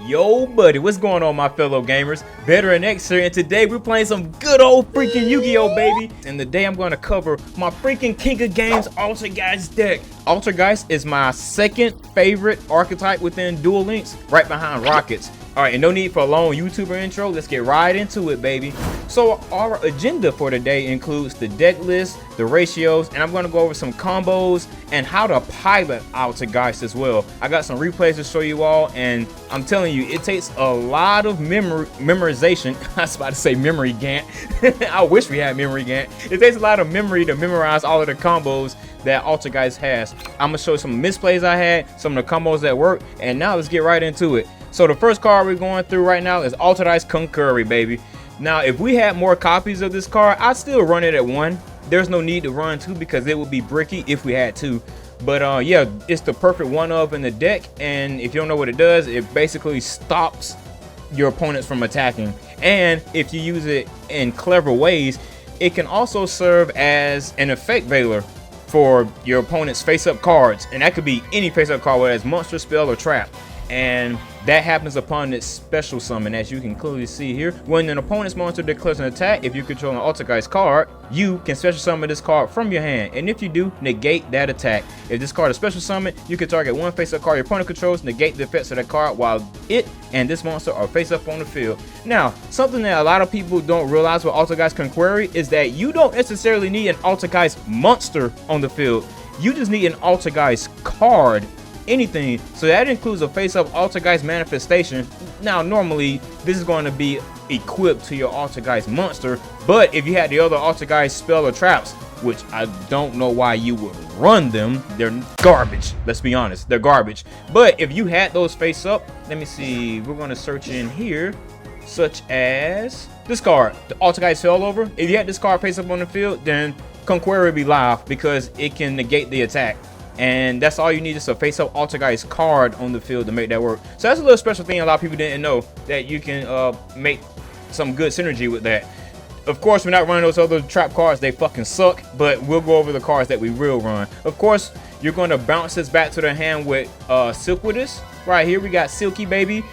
Yo buddy, what's going on my fellow gamers? Veteran X here, and today we're playing some good old freaking Yu-Gi-Oh baby. And today I'm going to cover my freaking King of Games Altergeist deck. Altergeist is my second favorite archetype within Duel Links, right behind Rockets. Alright, and no need for a long YouTuber intro, let's get right into it baby. So our agenda for today includes the deck list, the ratios, and I'm going to go over some combos and how to pilot Altergeist as well. I got some replays to show you all, and I'm telling you, it takes a lot of memorization. I was about to say memory Gant. I wish we had memory Gant. It takes a lot of memory to memorize all of the combos that Altergeist has. I'm going to show you some misplays I had, some of the combos that work, and now let's get right into it. So the first card we're going through right now is Altergeist Concurry, baby. Now, if we had more copies of this card, I'd still run it at 1. There's no need to run 2 because it would be bricky if we had 2. But yeah, it's the perfect one-of in the deck, and if you don't know what it does, it basically stops your opponents from attacking. And if you use it in clever ways, it can also serve as an effect veiler for your opponent's face-up cards, and that could be any face-up card, whether it's monster, spell, or trap. And that happens upon its special summon, as you can clearly see here. When an opponent's monster declares an attack, if you control an Altergeist card, you can special summon this card from your hand, and if you do, negate that attack. If this card is special summon, you can target one face-up card your opponent controls, negate the effects of that card while it and this monster are face-up on the field. Now, something that a lot of people don't realize with Altergeist Concurry is that you don't necessarily need an Altergeist monster on the field. You just need an Altergeist card. Anything, so that includes a face-up Altergeist manifestation. Now normally this is going to be equipped to your Altergeist monster, but if you had the other Altergeist spell or traps, which I don't know why you would run them, they're garbage, let's be honest, they're garbage. But if you had those face up, let me see, we're going to search in here, such as this card, the Altergeist Failover. If you had this card face up on the field, then Concurry would be live because it can negate the attack. And that's all you need, is a face-up Altergeist card on the field to make that work. So that's a little special thing a lot of people didn't know, that you can make some good synergy with that. Of course, we're not running those other trap cards, they fucking suck, but we'll go over the cards that we will run. Of course, you're going to bounce this back to the hand with Silkwidus. Right here we got Silky, baby.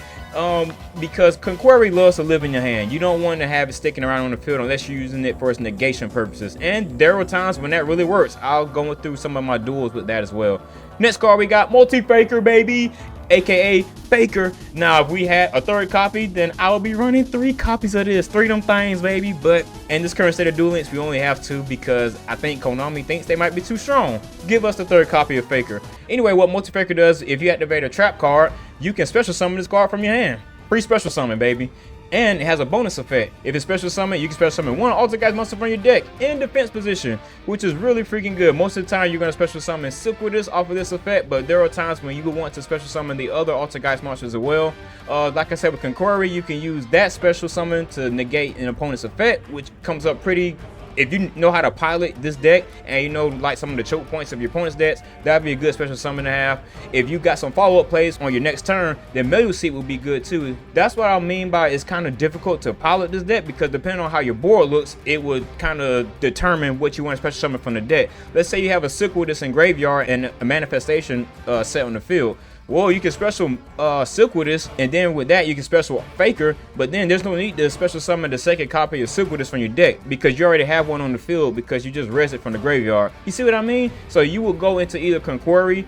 Because Concurry loves to live in your hand. You don't want to have it sticking around on the field unless you're using it for its negation purposes. And there are times when that really works. I'll go through some of my duels with that as well. Next card we got Multi-Faker, baby, aka Faker. Now if we had a third copy, then I would be running 3 copies of this, 3 of them things, baby. But in this current state of Duel Links, we only have 2 because I think Konami thinks they might be too strong. Give us the third copy of Faker. Anyway, what Multi-Faker does, if you activate a trap card, you can special summon this card from your hand. Free special summon, baby. And it has a bonus effect. If it's special summon, you can special summon one Altergeist monster from your deck in defense position, which is really freaking good. Most of the time, you're going to special summon Silkwidus off of this effect, but there are times when you will want to special summon the other Altergeist monsters as well. Like I said, with Concurry, you can use that special summon to negate an opponent's effect, which comes up pretty. If you know how to pilot this deck and you know like some of the choke points of your opponent's decks, that'd be a good special summon to have. If you got some follow-up plays on your next turn, then Mellow Seat will be good too. That's what I mean by it's kind of difficult to pilot this deck, because depending on how your board looks, it would kind of determine what you want to special summon from the deck. Let's say you have a Silkwidus in graveyard and a manifestation set on the field. Well, you can special Silkwidus, and then with that you can special Faker, but then there's no need to special summon the second copy of Silkwidus from your deck because you already have one on the field because you just res it from the graveyard. You see what I mean? So you will go into either Concurry,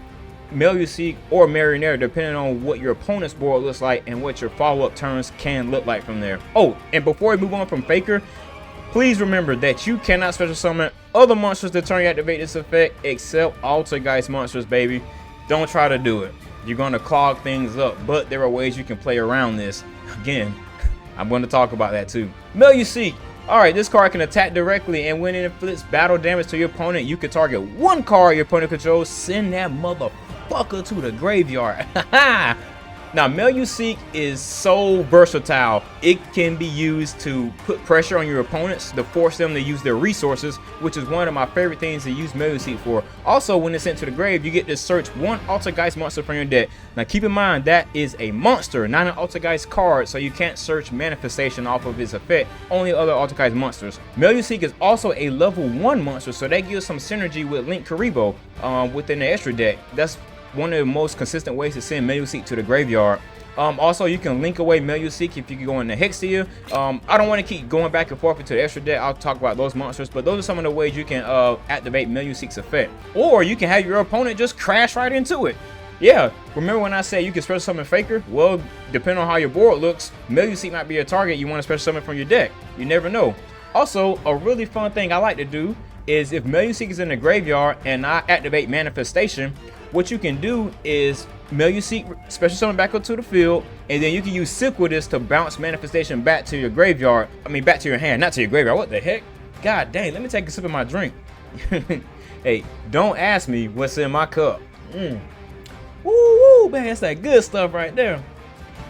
Meluseek, or Marionnaire depending on what your opponent's board looks like and what your follow-up turns can look like from there. Oh, and before we move on from Faker, please remember that you cannot special summon other monsters the turn you activate this effect except Altergeist monsters, baby. Don't try to do it. You're going to clog things up, but there are ways you can play around this. Again, I'm going to talk about that too. Meluseek. Alright, this card can attack directly, and when it inflicts battle damage to your opponent, you can target one card your opponent controls, send that motherfucker to the graveyard. Now, Meluseek is so versatile. It can be used to put pressure on your opponents, to force them to use their resources, which is one of my favorite things to use Meluseek for. Also, when it's sent to the grave, you get to search one Altergeist monster from your deck. Now, keep in mind that is a monster, not an Altergeist card, so you can't search manifestation off of its effect, only other Altergeist monsters. Meluseek is also a level 1 monster, so that gives some synergy with Link Karibo within the extra deck. That's one of the most consistent ways to send Meluseek to the graveyard. Also, you can link away Meluseek if you can go in the Hexia. I don't want to keep going back and forth into the extra deck. I'll talk about those monsters, but those are some of the ways you can activate Meluseek's effect. Or you can have your opponent just crash right into it. Yeah, remember when I said you can special summon Faker? Well, depending on how your board looks, Meluseek might be a target you want to special summon from your deck. You never know. Also, a really fun thing I like to do is if Meluseek is in the graveyard and I activate Manifestation, what you can do is Meluseek special summon back up to the field, and then you can use Silkwithus to bounce Manifestation back to your graveyard. I mean, back to your hand, not to your graveyard. What the heck? God dang, let me take a sip of my drink. Hey, don't ask me what's in my cup. Woo, man, that's that good stuff right there.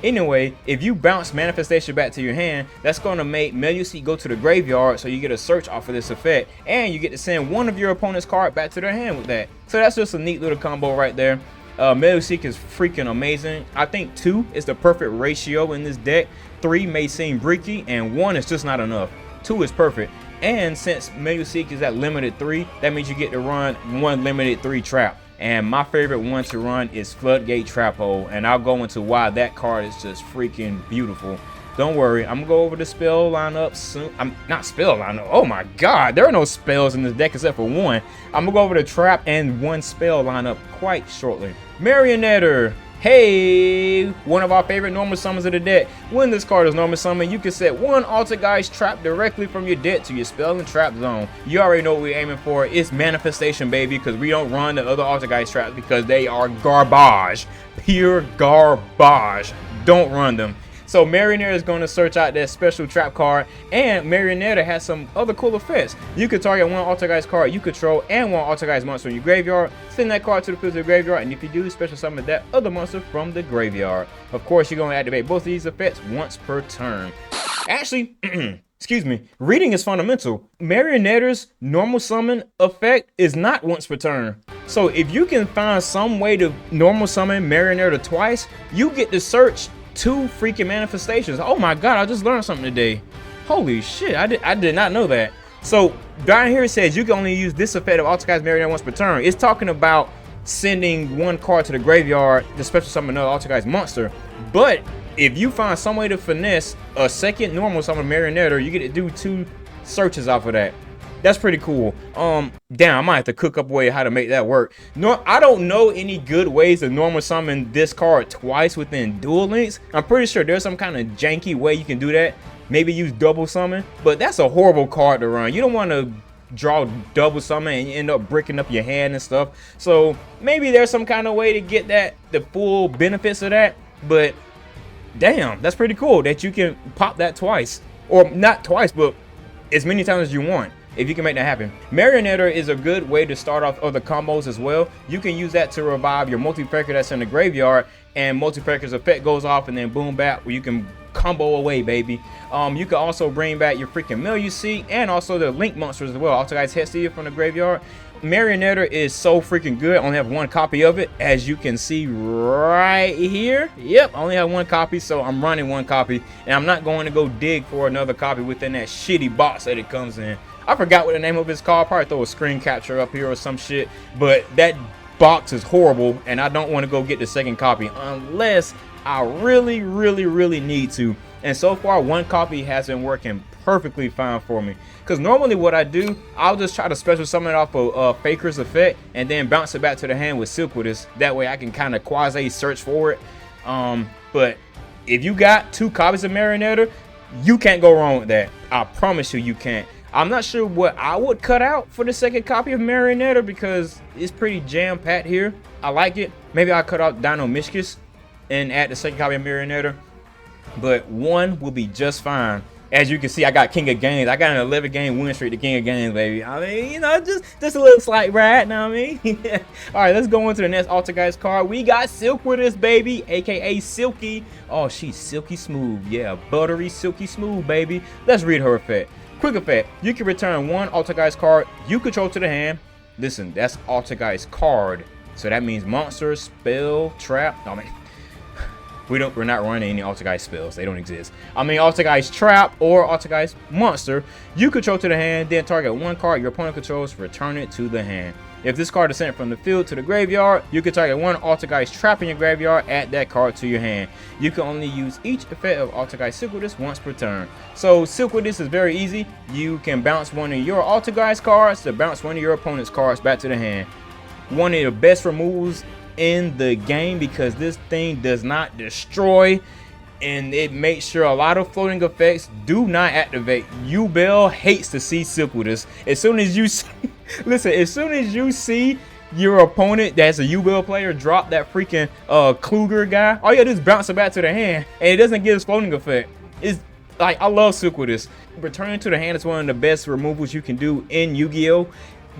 Anyway, if you bounce Manifestation back to your hand, that's going to make Meluseek go to the graveyard, so you get a search off of this effect, and you get to send one of your opponent's card back to their hand with that. So that's just a neat little combo right there. Meluseek is freaking amazing. I think 2 is the perfect ratio in this deck. 3 may seem breaky, and 1 is just not enough. 2 is perfect. And since Meluseek is at limited 3, that means you get to run 1 limited 3 trap. And my favorite one to run is Floodgate Trap Hole, and I'll go into why that card is just freaking beautiful. Don't worry, I'm gonna go over the spell lineup soon. I'm not spell lineup. Oh my god, there are no spells in this deck except for 1. I'm gonna go over the trap and 1 spell lineup quite shortly. Marionetter. Hey, one of our favorite normal summons of the deck. When this card is normal summon, you can set 1 Altergeist trap directly from your deck to your spell and trap zone. You already know what we're aiming for. It's Manifestation, baby, because we don't run the other Altergeist traps because they are garbage. Pure garbage. Don't run them. So Marionetter is going to search out that special trap card, and Marionetter has some other cool effects. You can target 1 Altergeist card you control and 1 Altergeist monster in your graveyard, send that card to the field of the graveyard, and if you do, special summon that other monster from the graveyard. Of course, you're going to activate both of these effects once per turn. Actually, excuse me, reading is fundamental. Marionetter's normal summon effect is not once per turn. So if you can find some way to normal summon Marionetter twice, you get to search 2 freaking manifestations. Oh my god, I just learned something today. Holy shit, I did not know that. So down here it says you can only use this effect of Altergeist Marionetter once per turn. It's talking about sending 1 card to the graveyard to special summon another Altergeist monster. But if you find some way to finesse a second normal summon Marionetter, you get to do 2 searches off of that. That's pretty cool. Damn, I might have to cook up a way how to make that work. No, I don't know any good ways to normal summon this card twice within Duel Links. I'm pretty sure there's some kind of janky way you can do that. Maybe use double summon, but that's a horrible card to run. You don't want to draw double summon and you end up breaking up your hand and stuff. So maybe there's some kind of way to get the full benefits of that. But damn, that's pretty cool that you can pop that twice, or not twice, but as many times as you want. If you can make that happen. Marionetter is a good way to start off other combos as well. You can use that to revive your multi-faker that's in the graveyard, and multi-faker's effect goes off, and then boom back where you can combo away, baby. You can also bring back your freaking Meluseek and also the Link monsters as well. Altergeist Hexia from the graveyard. Marionetter is so freaking good. I only have 1 copy of it, as you can see right here. Yep, I only have 1 copy, so I'm running 1 copy, and I'm not going to go dig for another copy within that shitty box that it comes in. I forgot what the name of it's called. Probably throw a screen capture up here or some shit. But that box is horrible, and I don't want to go get the second copy unless I really, really, really need to. And so far, 1 copy has been working perfectly fine for me. Because normally what I do, I'll just try to special summon it off of Faker's effect and then bounce it back to the hand with Silkwithus. That way I can kind of quasi search for it. But if you got 2 copies of Marionetter, you can't go wrong with that. I promise you, you can't. I'm not sure what I would cut out for the second copy of Marionetter because it's pretty jam-packed here. I like it. Maybe I'll cut out Dino Mishkis and add the second copy of Marionetter. But 1 will be just fine. As you can see, I got King of Games. I got an 11 game win streak to King of Games, baby. I mean, you know, just a little slight ride, know what I mean? All right, let's go into the next Altergeist card. We got Silkwithus, baby, aka Silky. Oh, she's silky smooth. Yeah, buttery, silky smooth, baby. Let's read her effect. Quick effect, you can return 1 Altergeist card you control to the hand. Listen, that's Altergeist card. So that means monster, spell, trap. I mean, we're not running any Altergeist spells. They don't exist. I mean, Altergeist trap or Altergeist monster you control to the hand, then target 1 card your opponent controls, return it to the hand. If this card is sent from the field to the graveyard, you can target one Altergeist trap in your graveyard, add that card to your hand. You can only use each effect of Altergeist Silkwithus once per turn. So Silkwithus is very easy. You can bounce one of your Altergeist cards to bounce one of your opponent's cards back to the hand. One of the best removals in the game because this thing does not destroy, and it makes sure a lot of floating effects do not activate. Yugioh hates to see Silkwithus. As soon as you see, listen, as soon as you see your opponent that's a Yugioh player drop that freaking Kluger guy, all you gotta do is bounce it back to the hand, and it doesn't give this floating effect. It's like, I love Silkwithus. Returning to the hand is one of the best removals you can do in Yu-Gi-Oh!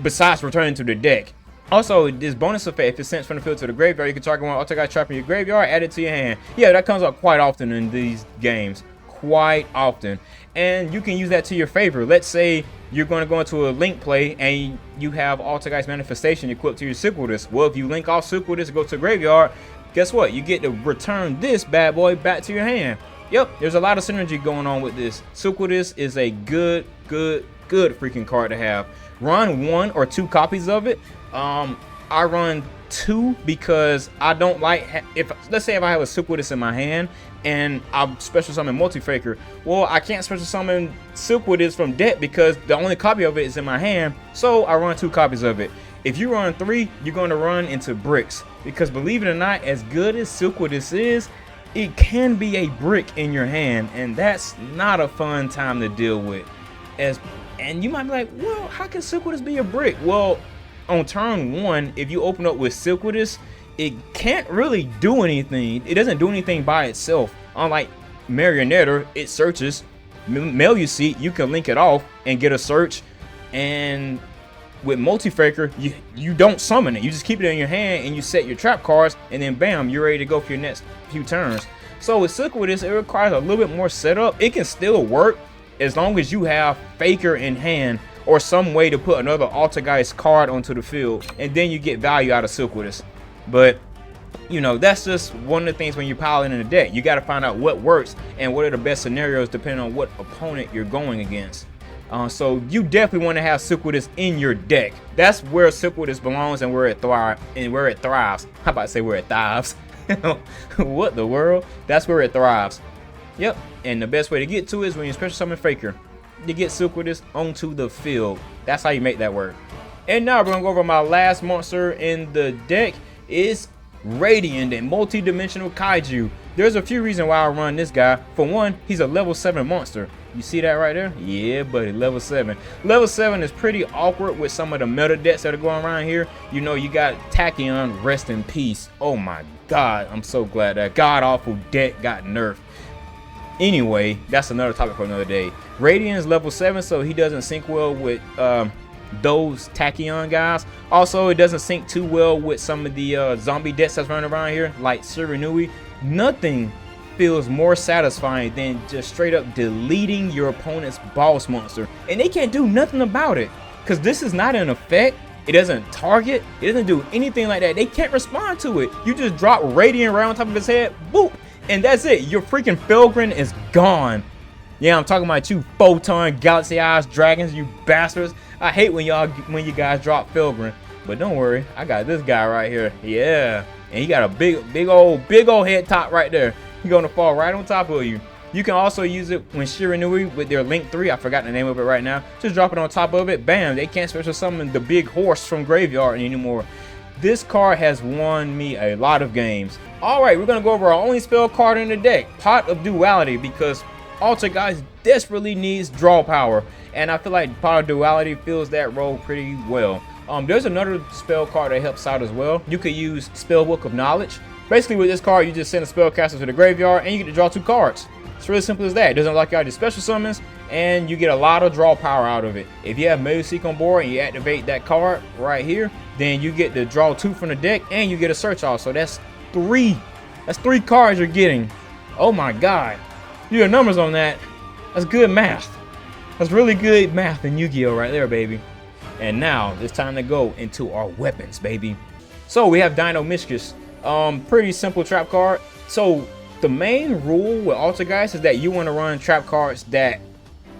Besides returning to the deck. Also, this bonus effect, if it's sent from the field to the graveyard, you can target one Altergeist trap in your graveyard, add it to your hand. Yeah, that comes up quite often in these games. Quite often. And you can use that to your favor. Let's say you're going to go into a link play and you have Altergeist Manifestation equipped to your Silkwithus. Well, if you link off Silkwithus and go to the graveyard, guess what? You get to return this bad boy back to your hand. Yep, there's a lot of synergy going on with this. Silkwithus is a good freaking card to have. Run 1 or 2 copies of it. I run 2 because I don't like, if let's say if I have a Silkwithus in my hand and I special summon Multi-Faker, well, I can't special summon Silkwithus from deck because the only copy of it is in my hand, so I run 2 copies of it. If you run 3, you're going to run into bricks because, believe it or not, as good as Silkwithus is, it can be a brick in your hand, and that's not a fun time to deal with. And you might be like, well, how can Silkwithus be a brick? Well, on turn 1, if you open up with Silkwithus, it can't really do anything. It doesn't do anything by itself. Unlike Marionetter, it searches. Mail Seat, you can link it off and get a search. And with Multi-Faker, you don't summon it. You just keep it in your hand and you set your trap cards, and then bam, you're ready to go for your next few turns. So with Silkwithus, it requires a little bit more setup. It can still work as long as you have Faker in hand or some way to put another Altergeist card onto the field, and then you get value out of Silkwithus. But you know, that's just one of the things when you're piloting a deck. You got to find out what works and what are the best scenarios depending on what opponent you're going against. So you definitely want to have Silkwithus in your deck. That's where Silkwithus belongs and where it thrives. How about I say where it thrives? What the world? That's where it thrives. Yep. And the best way to get to it is when you special summon Faker. You get Silkwithus onto the field. That's how you make that work. And now we're gonna go over my last monster in the deck. Is Radiant and multi-dimensional kaiju. There's a few reasons why I run this guy. For one, he's a level 7 monster. You see that right there? Yeah, buddy, level 7. Level 7 is pretty awkward with some of the meta decks that are going around here. You know, you got Tachyon, rest in peace. Oh my god, I'm so glad that god-awful deck got nerfed. Anyway, that's another topic for another day. Radiant is level 7, so he doesn't sync well with those Tachyon guys. Also, it doesn't sync too well with some of the zombie decks that's running around here, like Shiranui. Nothing feels more satisfying than just straight up deleting your opponent's boss monster, and they can't do nothing about it because this is not an effect. It doesn't target, it doesn't do anything like that. They can't respond to it. You just drop Radiant right on top of his head, boop, and that's it. Your freaking Felgrin is gone. Yeah, I'm talking about you Photon Galaxy Eyes Dragons, you bastards. I hate when you guys drop Felgrin, but don't worry, I got this guy right here. Yeah, and he got a big old head top right there. He's gonna fall right on top of you. You can also use it when Shiranui with their Link 3, I forgot the name of it right now. Just drop it on top of it, bam, they can't special summon the big horse from graveyard anymore. This card has won me a lot of games. Alright, we're gonna go over our only spell card in the deck, Pot of Duality, because Altergeist desperately needs draw power, and I feel like Pot of Duality fills that role pretty well. There's another spell card that helps out as well. You could use Spellbook of Knowledge. Basically with this card, you just send a spellcaster to the graveyard and you get to draw 2 cards. It's really simple as that. It doesn't lock you out of special summons, and you get a lot of draw power out of it. If you have Mail Seek on board and you activate that card right here, then you get to draw 2 from the deck and you get a search off. So that's 3. That's 3 cards you're getting. Oh my god. You got numbers on that. That's good math. That's really good math in Yu-Gi-Oh right there, baby. And now it's time to go into our weapons, baby. So we have Dino Miscus. Pretty simple trap card. So the main rule with Altergeist is that you want to run trap cards that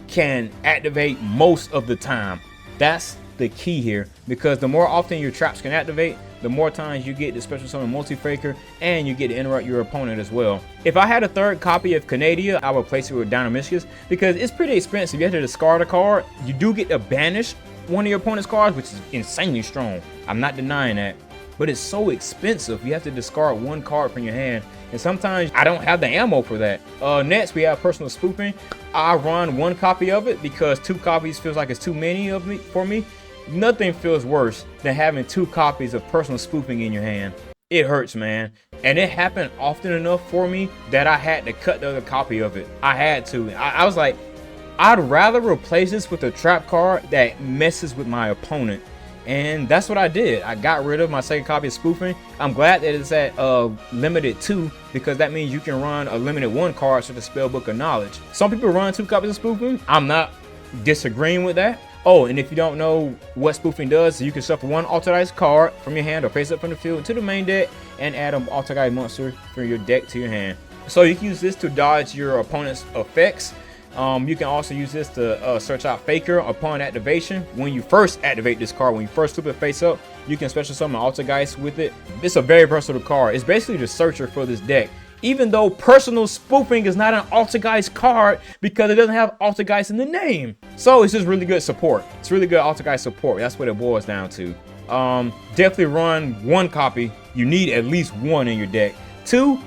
can activate most of the time. That's the key here, because the more often your traps can activate, the more times you get the special summon multi-faker, and you get to interrupt your opponent as well. If I had a third copy of Canadia, I would replace it with Dynamiscus, because it's pretty expensive. You have to discard a card. You do get to banish one of your opponent's cards, which is insanely strong. I'm not denying that, but it's so expensive. You have to discard one card from your hand, and sometimes I don't have the ammo for that. Next, we have Personal Spoofing. I run one copy of it because 2 copies feels like it's too many for me. Nothing feels worse than having 2 copies of Personal Spoofing in your hand. It hurts, man. And it happened often enough for me that I had to cut the other copy of it. I had to. I was like, I'd rather replace this with a trap card that messes with my opponent. And that's what I did. I got rid of my second copy of Spoofing. I'm glad that it's at limited 2, because that means you can run a limited 1 card to the Spellbook of Knowledge. Some people run 2 copies of Spoofing. I'm not disagreeing with that. Oh, and if you don't know what Spoofing does, you can shuffle 1 Altergeist card from your hand or face up from the field to the main deck and add an Altergeist monster from your deck to your hand. So you can use this to dodge your opponent's effects. You can also use this to search out Faker upon activation. When you first activate this card, when you first flip it face up, you can special summon Altergeist with it. It's a very versatile card. It's basically the searcher for this deck. Even though Personal Spoofing is not an Altergeist card because it doesn't have Altergeist in the name. So it's just really good support. It's really good Altergeist support. That's what it boils down to. Definitely run 1 copy. You need at least 1 in your deck. 2,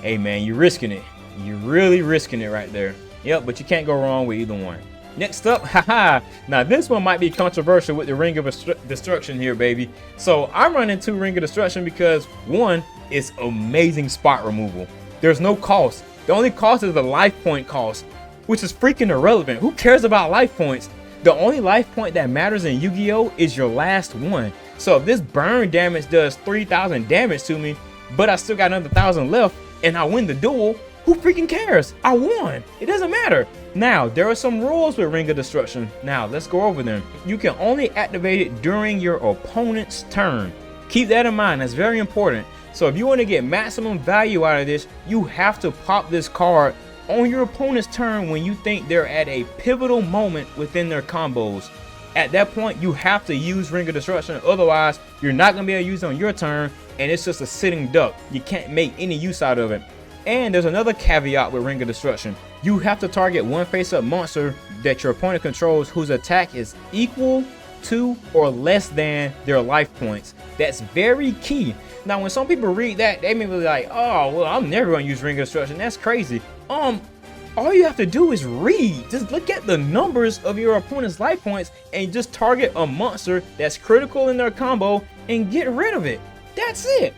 hey man, you're risking it. You're really risking it right there. Yep, but you can't go wrong with either one. Next up, haha. Now this one might be controversial with the Ring of Destruction here, baby. So I'm running 2 Ring of Destruction because 1 is amazing spot removal. There's no cost. The only cost is the life point cost, which is freaking irrelevant. Who cares about life points? The only life point that matters in Yu-Gi-Oh is your last one. So if this burn damage does 3,000 damage to me, but I still got another 1,000 left and I win the duel, who freaking cares? I won. It doesn't matter. Now, there are some rules with Ring of Destruction. Now, let's go over them. You can only activate it during your opponent's turn. Keep that in mind. That's very important. So if you want to get maximum value out of this, you have to pop this card on your opponent's turn when you think they're at a pivotal moment within their combos. At that point, you have to use Ring of Destruction. Otherwise, you're not going to be able to use it on your turn, and it's just a sitting duck. You can't make any use out of it. And there's another caveat with Ring of Destruction. You have to target 1 face-up monster that your opponent controls whose attack is equal to or less than their life points. That's very key. Now, when some people read that, they may be like, oh, well, I'm never going to use Ring of Destruction. That's crazy. All you have to do is read. Just look at the numbers of your opponent's life points and just target a monster that's critical in their combo and get rid of it. That's it.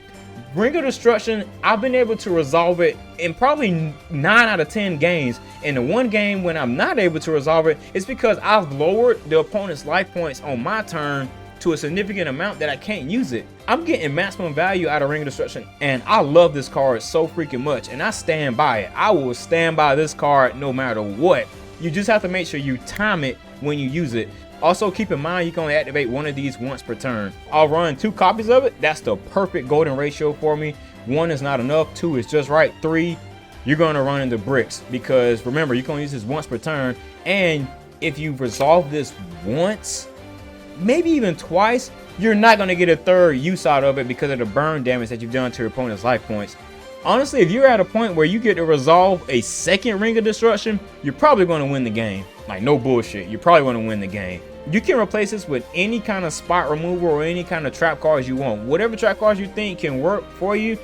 Ring of Destruction, I've been able to resolve it in probably 9 out of 10 games. And the 1 game when I'm not able to resolve it, it's because I've lowered the opponent's life points on my turn to a significant amount that I can't use it. I'm getting maximum value out of Ring of Destruction, and I love this card so freaking much, and I stand by it. I will stand by this card no matter what. You just have to make sure you time it when you use it. Also, keep in mind you can only activate 1 of these once per turn. I'll run 2 copies of it. That's the perfect golden ratio for me. 1 is not enough, 2 is just right, 3, you're going to run into bricks, because remember, you can only use this once per turn, and if you resolve this once, maybe even twice, you're not going to get a 3rd use out of it because of the burn damage that you've done to your opponent's life points. Honestly, if you're at a point where you get to resolve a 2nd Ring of Destruction, you're probably going to win the game. Like, no bullshit, you're probably going to win the game. You can replace this with any kind of spot removal or any kind of trap cards you want. Whatever trap cards you think can work for you,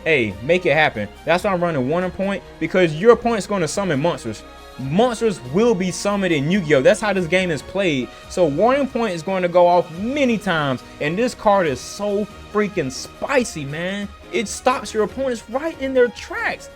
hey, make it happen. That's why I'm running Warning Point, because your opponent's going to summon monsters. Monsters will be summoned in Yu-Gi-Oh! That's how this game is played. So Warning Point is going to go off many times, and this card is so freaking spicy, man. It stops your opponents right in their tracks.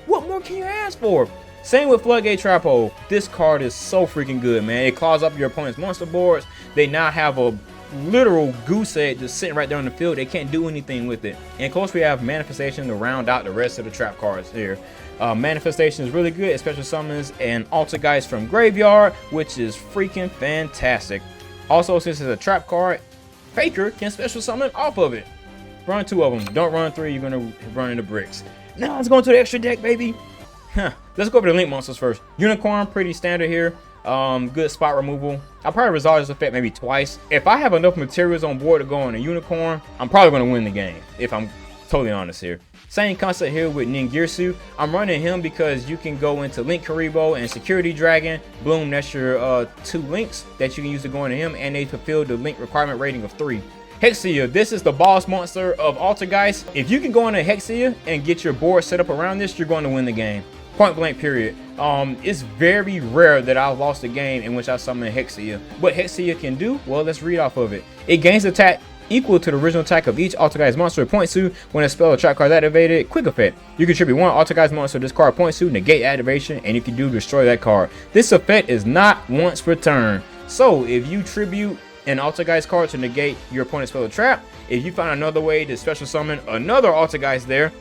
What more can you ask for? Same with Floodgate Trap Hole. This card is so freaking good, man. It claws up your opponent's monster boards. They now have a literal goose egg just sitting right there on the field. They can't do anything with it. And of course, we have Manifestation to round out the rest of the trap cards here. Manifestation is really good, especially summons an Altergeist from Graveyard, which is freaking fantastic. Also, since it's a trap card, Faker can special summon off of it. Run 2 of them. Don't run 3. You're going to run into bricks. Now let's go into the extra deck, baby. Let's go over the Link monsters first. Unicorn, pretty standard here. Good spot removal. I'll probably resolve this effect maybe twice. If I have enough materials on board to go on a unicorn, I'm probably going to win the game, if I'm totally honest here. Same concept here with Ningirsu. I'm running him because you can go into Link Karibo and Security Dragon. Boom, that's your 2 links that you can use to go into him, and they fulfill the link requirement rating of 3. Hexia, this is the boss monster of Altergeist. If you can go into Hexia and get your board set up around this, you're going to win the game. Point blank period. It's very rare that I've lost a game in which I summon Hexia. What Hexia can do, well, let's read off of it. It gains attack equal to the original attack of each Altergeist monster it points to when a spell or trap card is activated. Quick effect. You contribute 1 Altergeist monster this card points to, negate activation, and if you do, destroy that card. This effect is not once per turn. So if you tribute an Altergeist card to negate your opponent's spell or trap, if you find another way to special summon another Altergeist there,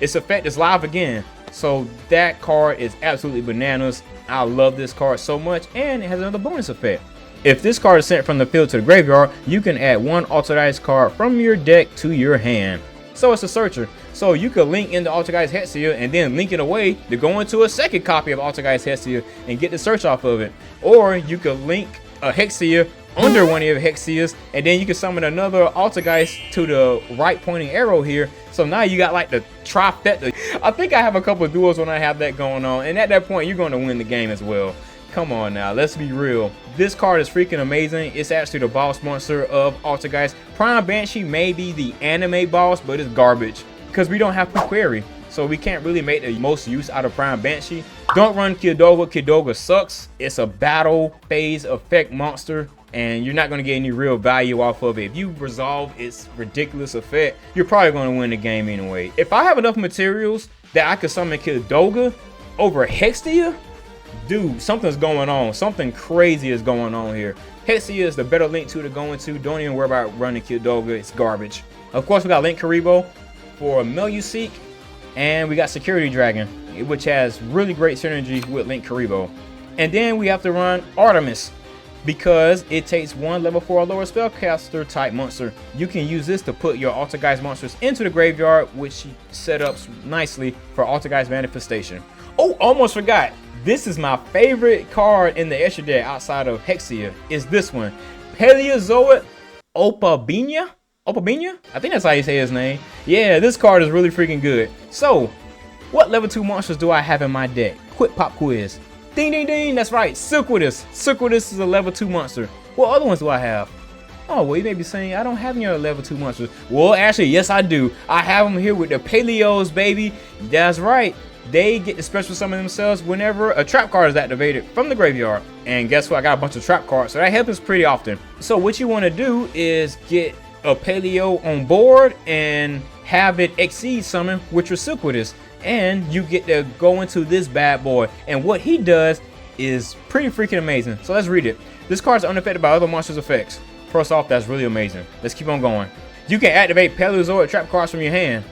its effect is live again. So that card is absolutely bananas. I love this card so much, and it has another bonus effect. If this card is sent from the field to the graveyard, you can add 1 Altergeist card from your deck to your hand. So it's a searcher. So you could link into Altergeist Hexia and then link it away to go into a second copy of Altergeist Hexia and get the search off of it. Or you could link a Hexia under one of your Hexias, and then you can summon another Altergeist to the right pointing arrow here. So now you got like the trifecta. I think I have a couple of duels when I have that going on, and at that point you're going to win the game as well. Come on now, let's be real. This card is freaking amazing. It's actually the boss monster of Altergeist. Prime Banshee may be the anime boss, but it's garbage because we don't have Query, so we can't really make the most use out of Prime Banshee. Don't run Kidoga. Kidoga sucks. It's a battle phase effect monster, and you're not going to get any real value off of it. If you resolve its ridiculous effect, you're probably going to win the game anyway. If I have enough materials that I could summon Kidoga over Hexia, dude, something's going on. Something crazy is going on here. Hexia is the better Link 2 to go into. Don't even worry about running Kidoga. It's garbage. Of course, we got Link Karibo for Meluseek, and we got Security Dragon, which has really great synergy with Link Karibo. And then we have to run Artemis, because it takes 1 level 4 or lower spellcaster type monster. You can use this to put your Altergeist monsters into the graveyard, which set up nicely for Altergeist manifestation. Oh, almost forgot. This is my favorite card in the extra deck outside of Hexia. Is this one, Paleozoic Opabinia? Opabinia? I think that's how you say his name. Yeah, this card is really freaking good. So, what level 2 monsters do I have in my deck? Quick pop quiz. Ding ding ding, that's right, Silquidus. Silquidus is a level 2 monster. What other ones do I have? Oh, well, you may be saying I don't have any other level 2 monsters. Well, actually, yes I do. I have them here with the Paleos, baby. That's right. They get to special summon themselves whenever a trap card is activated from the graveyard. And guess what? I got a bunch of trap cards, so that happens pretty often. So what you want to do is get a Paleo on board and have it exceed summon with your Silquidus. And you get to go into this bad boy. And what he does is pretty freaking amazing. So let's read it. This card is unaffected by other monsters' effects. First off, that's really amazing. Let's keep on going. You can activate Paleozoic trap cards from your hand.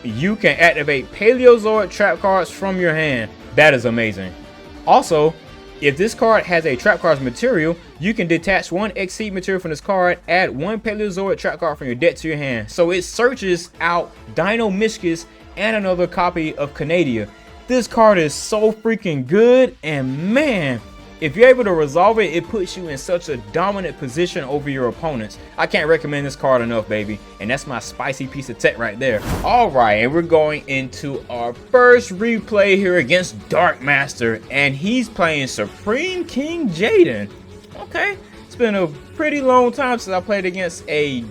You can activate Paleozoic trap cards from your hand. That is amazing. Also, if this card has a trap card's material, you can detach 1 Exceed material from this card, add 1 Paleozoic trap card from your deck to your hand. So it searches out Dino Miscus and another copy of Canadia. This card is so freaking good, and man, if you're able to resolve it, it puts you in such a dominant position over your opponents. I can't recommend this card enough, baby. And that's my spicy piece of tech right there. All right, and we're going into our first replay here against Dark Master, and he's playing Supreme King Jaden. Okay, it's been a pretty long time since I played against a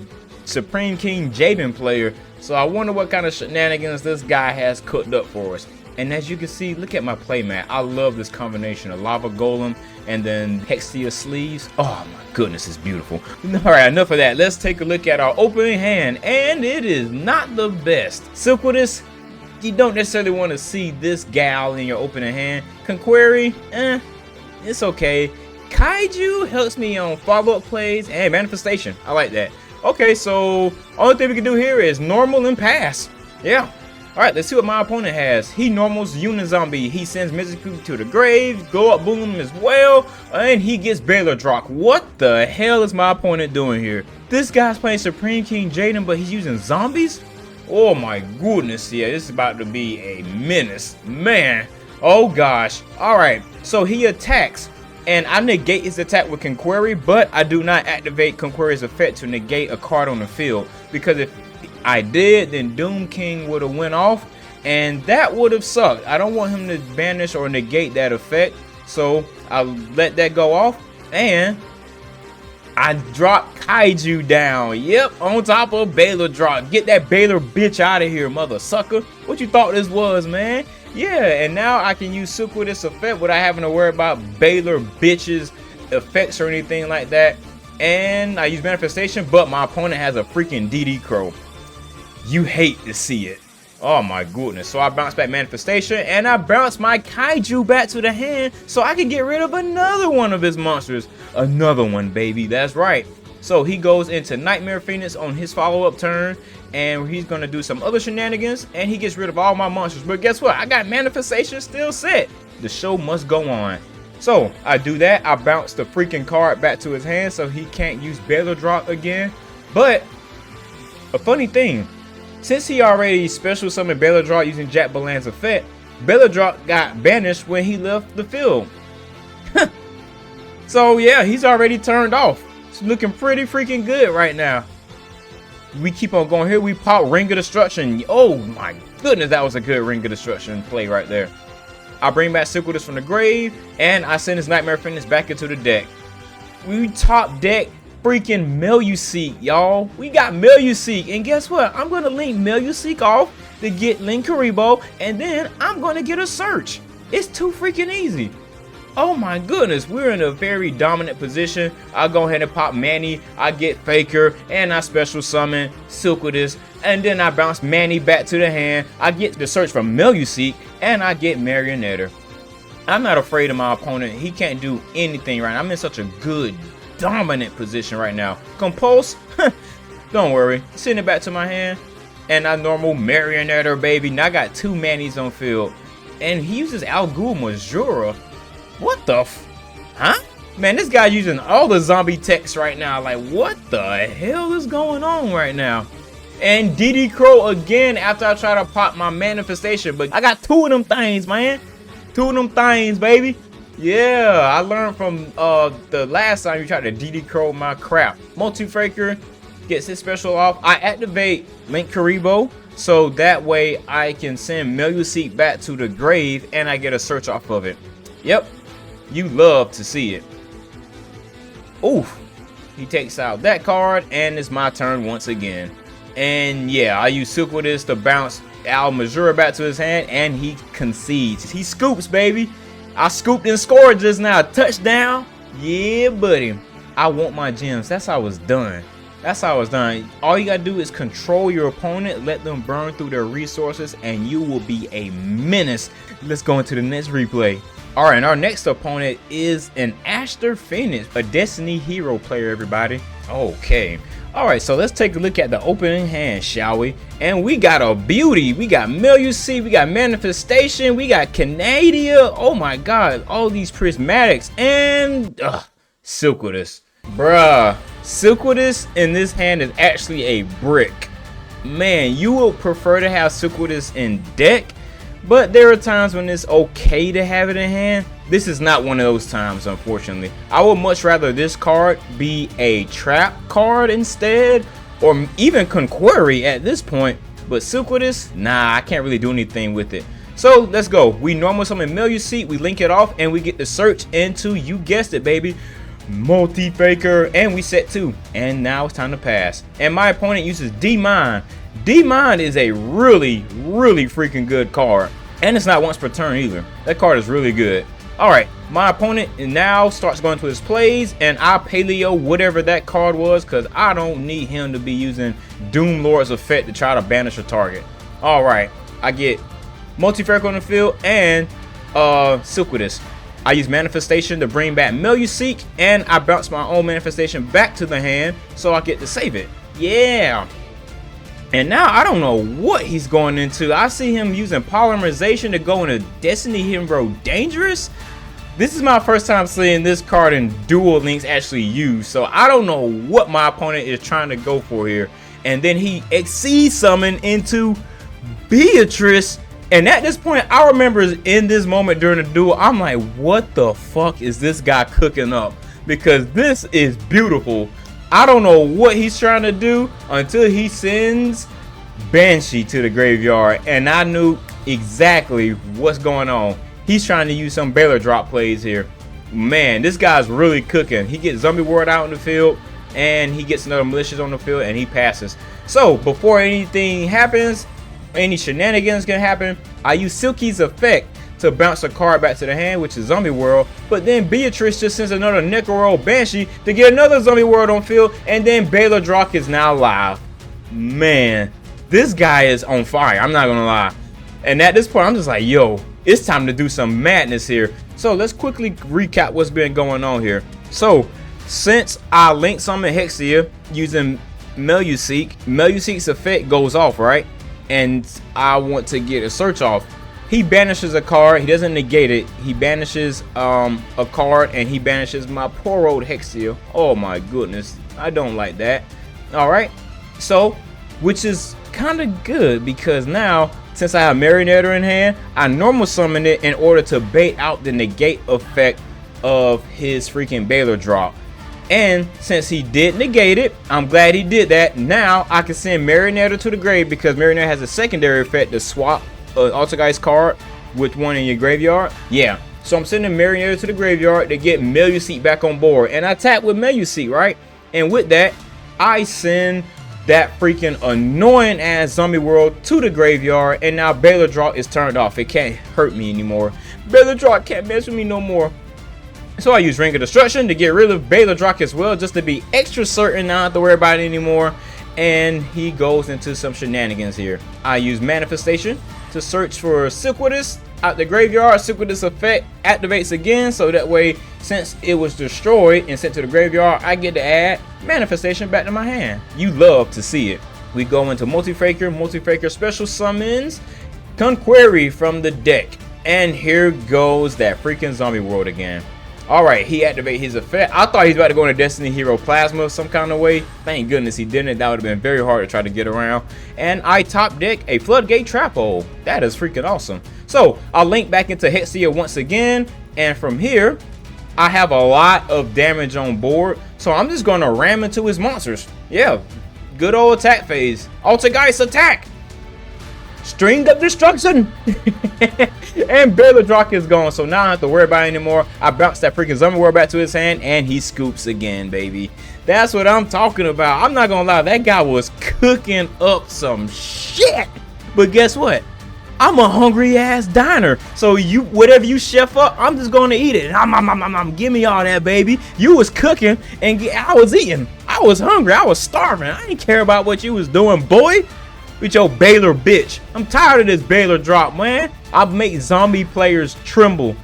Supreme King Jaden player, so I wonder what kind of shenanigans this guy has cooked up for us. And as you can see, look at my playmat. I love this combination of Lava Golem and then Hexia sleeves. Oh my goodness, it's beautiful. Alright, enough of that. Let's take a look at our opening hand. And it is not the best. Silquidus, you don't necessarily want to see this gal in your opening hand. Conquery, it's okay. Kaiju helps me on follow-up plays and manifestation. I like that. Okay, so only thing we can do here is normal and pass. Yeah. Alright, let's see what my opponent has. He normals Unizombie. He sends Mizuku to the grave, go up boom as well, and he gets Baylor Drock. What the hell is my opponent doing here? This guy's playing Supreme King Jaden, but he's using zombies? Oh my goodness, yeah, this is about to be a menace. Man, Oh gosh. Alright, so he attacks. And I negate his attack with Conquery, but I do not activate Conquery's effect to negate a card on the field. Because if I did, then Doom King would have went off. And that would have sucked. I don't want him to banish or negate that effect. So I'll let that go off. And I drop Kaiju down. Yep, on top of Baylor drop. Get that Baylor bitch out of here, mother sucker. What you thought this was, man? Yeah, and now I can use Sequidus effect without having to worry about Baylor bitches effects or anything like that. And I use Manifestation, but my opponent has a freaking DD Crow. You hate to see it. Oh my goodness. So I bounce back Manifestation and I bounce my Kaiju back to the hand so I can get rid of another one of his monsters. Another one, baby. That's right. So he goes into Nightmare Phoenix on his follow-up turn, and he's going to do some other shenanigans, and he gets rid of all my monsters. But guess what? I got Manifestation still set. The show must go on. So I do that. I bounce the freaking card back to his hand so he can't use Baylor Drop again. But a funny thing, since he already special summoned Baylor Drop using Jack Balan's effect, Baylor Drop got banished when he left the field. So yeah, he's already turned off. It's looking pretty freaking good right now. We keep on going here. We pop Ring of Destruction. Oh my goodness, that was a good Ring of Destruction play right there. I bring back Sequidus from the grave, and I send his Nightmare Phoenix back into the deck. We top deck freaking Meluseek, y'all. We got Meluseek, and guess what? I'm gonna link Meluseek off to get Linkuriboh, and then I'm gonna get a search. It's too freaking easy. Oh my goodness, we're in a very dominant position. I'll go ahead and pop Manny, I get Faker, and I special summon Sequidus, and then I bounce Manny back to the hand. I get the search from Meluseek, and I get Marionetter. I'm not afraid of my opponent. He can't do anything right now. I'm in such a good, dominant position right now. Compulse, don't worry, send it back to my hand, and I normal Marionetter, baby. Now I got 2 Mannies on field, and he uses Algul Majora. What the huh? Man, this guy using all the zombie text right now. Like, what the hell is going on right now? And DD Crow again after I try to pop my Manifestation. But I got 2 of them things, man. 2 of them things, baby. Yeah, I learned from the last time you tried to DD Crow my crap. Multi-Faker gets his special off. I activate Linkuriboh, so that way I can send Meluseek back to the grave and I get a search off of it. Yep. You love to see it. Oof. He takes out that card, and it's my turn once again. And yeah, I use Sequidus to bounce Al Majora back to his hand, and he concedes. He scoops, baby. I scooped and scored just now. Touchdown. Yeah, buddy. I want my gems. That's how it's done. That's how it's done. All you gotta do is control your opponent, let them burn through their resources, and you will be a menace. Let's go into the next replay. Alright, and our next opponent is an Aster Phoenix, a Destiny hero player, everybody. Okay. Alright, so let's take a look at the opening hand, shall we? And we got a beauty. We got Meluseek, we got Manifestation, we got Canadia. Oh my god, all these prismatics, and Sequidus. Bruh, Sequidus in this hand is actually a brick. Man, you will prefer to have Sequidus in deck, but there are times when it's okay to have it in hand. This is not one of those times, unfortunately. I would much rather this card be a trap card instead, or even Conquery at this point. But Sequidus, nah, I can't really do anything with it. So let's go. We normal summon Meluseek, we link it off, and we get the search into, you guessed it, baby, Multi-Faker, and we set 2. And now it's time to pass. And my opponent uses D-Mine. D-Mine is a really, really freaking good card. And it's not once per turn either. That card is really good. Alright, my opponent now starts going to his plays, and I paleo whatever that card was, because I don't need him to be using Doom Lord's effect to try to banish a target. Alright, I get Multi-Faker on the field and Sequidus. I use Manifestation to bring back Meluseek, and I bounce my own Manifestation back to the hand so I get to save it. Yeah. And now I don't know what he's going into. I see him using Polymerization to go into Destiny Hero Dangerous. This is my first time seeing this card in Duel Links actually used, so I don't know what my opponent is trying to go for here. And then he Exceed Summon into Beatrice And at this point, I remember in this moment during the duel, I'm like, what the fuck is this guy cooking up? Because this is beautiful. I don't know what he's trying to do until he sends Banshee to the graveyard, and I knew exactly what's going on. He's trying to use some Baylor drop plays here. Man, this guy's really cooking. He gets Zombie World out in the field, and he gets another Malicious on the field, and he passes. So before anything happens, any shenanigans can happen, I use Silky's effect to bounce a card back to the hand, which is Zombie World. But then Beatrice just sends another Necro Banshee to get another Zombie World on field, and then Baylor Drock is now live. Man, this guy is on fire, I'm not gonna lie. And at this point, I'm just like, yo, it's time to do some madness here. So let's quickly recap what's been going on here. So since I linked summon Hexia using Meluseek's effect goes off, right? And I want to get a search off. He banishes a card. He doesn't negate it. He banishes a card, and he banishes my poor old Hexia. Oh my goodness, I don't like that. All right, so which is kind of good because now since I have Marionetter in hand, I normal summon it in order to bait out the negate effect of his freaking Baylor drop. And since he did negate it, I'm glad he did that. Now I can send Marionetter to the grave because Marionetter has a secondary effect to swap an Altergeist card with one in your graveyard. Yeah, so I'm sending Marionetter to the graveyard to get Meluseek back on board. And I tap with Meluseek, right? And with that, I send that freaking annoying ass Zombie World to the graveyard. And now Baylor Drop is turned off. It can't hurt me anymore. Baylor Drop can't mess with me no more. So I use Ring of Destruction to get rid of Baylor Drock as well, just to be extra certain not to have to worry about it anymore. And he goes into some shenanigans here. I use Manifestation to search for Silkwitous out the graveyard. Silkwitous effect activates again, so that way, since it was destroyed and sent to the graveyard, I get to add Manifestation back to my hand. You love to see it. We go into Multi-Faker special summons Conquery from the deck. And here goes that freaking Zombie World again. Alright, he activated his effect. I thought he was about to go into Destiny Hero Plasma some kind of way. Thank goodness he didn't. That would have been very hard to try to get around. And I top deck a Floodgate Trap Hole. That is freaking awesome. So I'll link back into Hexia once again. And from here, I have a lot of damage on board. So I'm just going to ram into his monsters. Yeah, good old attack phase. Altergeist attack. String of Destruction. And Baylor Drock is gone, so now I don't have to worry about it anymore. I bounce that freaking Zombie World back to his hand, and he scoops again, baby. That's what I'm talking about. I'm not gonna lie, that guy was cooking up some shit. But guess what? I'm a hungry ass diner, so you whatever you chef up, I'm just gonna eat it. Give me all that, baby. You was cooking, and I was eating. I was hungry. I was starving. I didn't care about what you was doing, boy. With your Baylor bitch. I'm tired of this Baylor drop, man. I make zombie players tremble.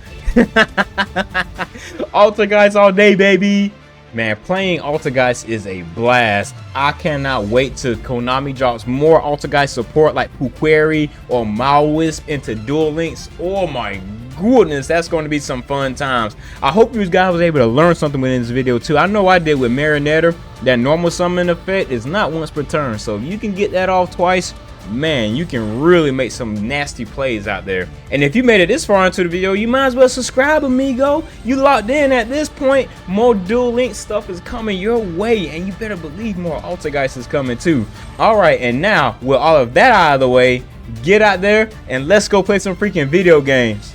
Altergeist all day, baby. Man, playing Altergeist is a blast. I cannot wait till Konami drops more Altergeist support like Puqueri or Maowisp into Duel Links. Oh my goodness, that's going to be some fun times. I hope you guys was able to learn something within this video too. I know I did with Marionetter. That normal summon effect is not once per turn, so if you can get that off twice, man, you can really make some nasty plays out there. And if you made it this far into the video, you might as well subscribe, amigo. You locked in at this point. More Duel Links stuff is coming your way, and you better believe more Altergeist is coming too. Alright, and now with all of that out of the way, get out there and let's go play some freaking video games.